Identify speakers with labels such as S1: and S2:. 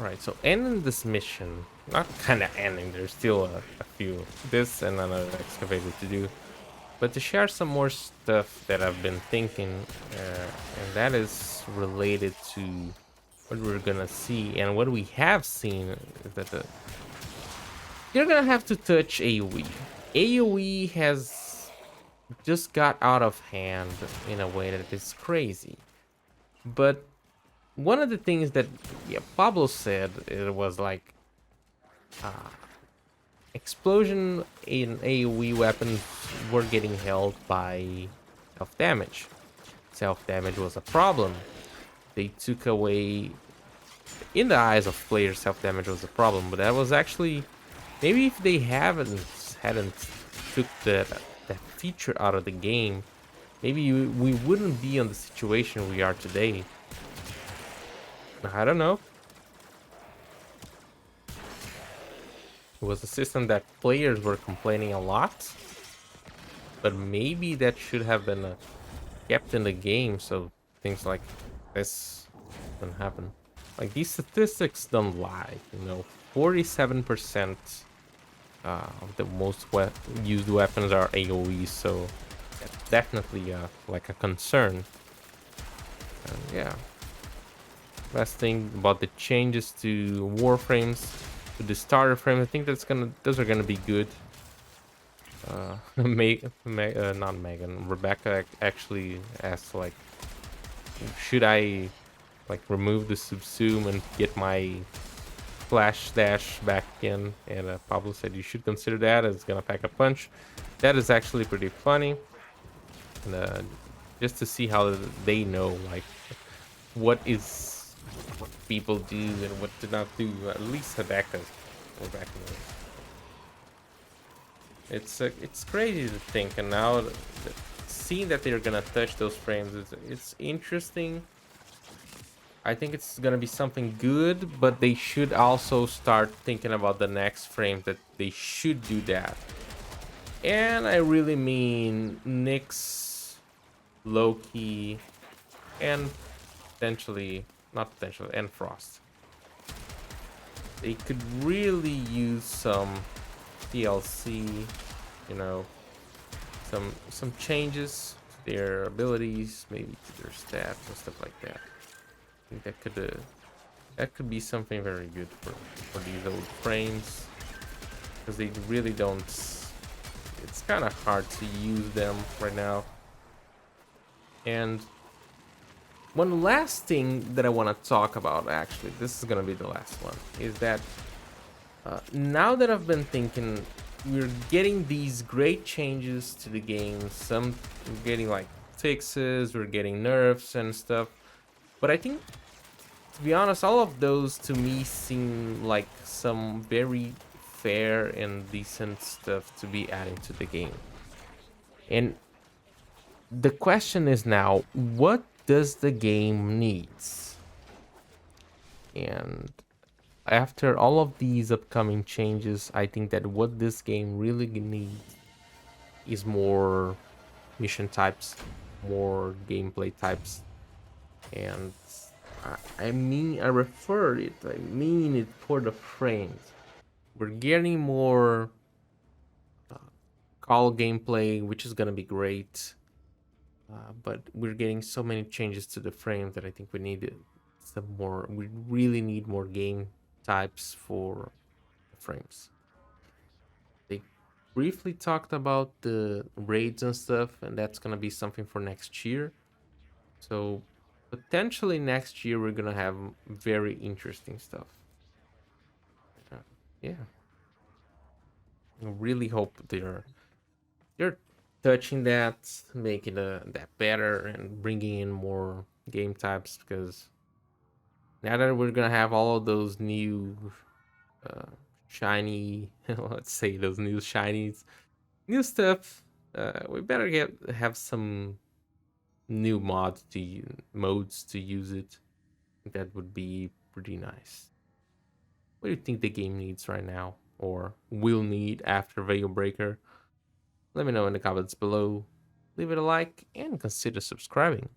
S1: Right, so ending this mission, not kind of ending, there's still a few, this and another excavator to do, but to share some more stuff that I've been thinking, and that is related to what we're gonna see. And what we have seen is that you're gonna have to touch AoE. AoE has just got out of hand in a way that is crazy. But one of the things that, yeah, Pablo said, it was like, uh, explosion in AoE weapons were getting held by self-damage. Self-damage was a problem. They took away, in the eyes of players, self-damage was a problem, but that was actually, maybe if they hadn't took that feature out of the game, maybe we wouldn't be in the situation we are today. I don't know. It was a system that players were complaining a lot, but maybe that should have been kept in the game so things like this don't happen. Like, these statistics don't lie, 47% of the most used weapons are AoE, so that's definitely like a concern. And yeah, last thing about the changes to Warframes, to the starter frame, I think those are gonna be good. Not Megan, Rebecca actually asked, like, should I like remove the subsume and get my flash dash back in? And Pablo said you should consider that. It's gonna pack a punch. That is actually pretty funny, and just to see how they know, like, what people do and what do not do. At least Rebecca knows. It's crazy to think, and now seeing that they're gonna touch those frames, it's interesting. I think it's gonna be something good, but they should also start thinking about the next frame that they should do that. And I really mean Nyx, Loki, and not potentially, and Frost. They could really use some DLC, you know, some changes to their abilities, maybe to their stats and stuff like that. I think that could be something very good for these old frames, because they really don't. It's kind of hard to use them right now. And one last thing that I want to talk about, actually, this is gonna be the last one, is that now that I've been thinking, we're getting these great changes to the game. Some we're getting like fixes, we're getting nerfs and stuff. But I think, to be honest, all of those to me seem like some very fair and decent stuff to be adding to the game. And the question is now, what does the game needs? And after all of these upcoming changes, I think that what this game really needs is more mission types, more gameplay types. And I mean it for the frames. We're getting more call gameplay, which is gonna be great. But we're getting so many changes to the frames that I think we need some more. We really need more game types for the frames. They briefly talked about the raids and stuff, and that's gonna be something for next year. So potentially next year we're gonna have very interesting stuff. Uh, yeah, I really hope they're touching that, making that better, and bringing in more game types, because now that we're gonna have all of those new uh, shiny, let's say those new shinies, new stuff, we better have some new modes to use it. That would be pretty nice. What do you think the game needs right now, or will need after Veilbreaker? Let me know in the comments below. Leave it a like and consider subscribing.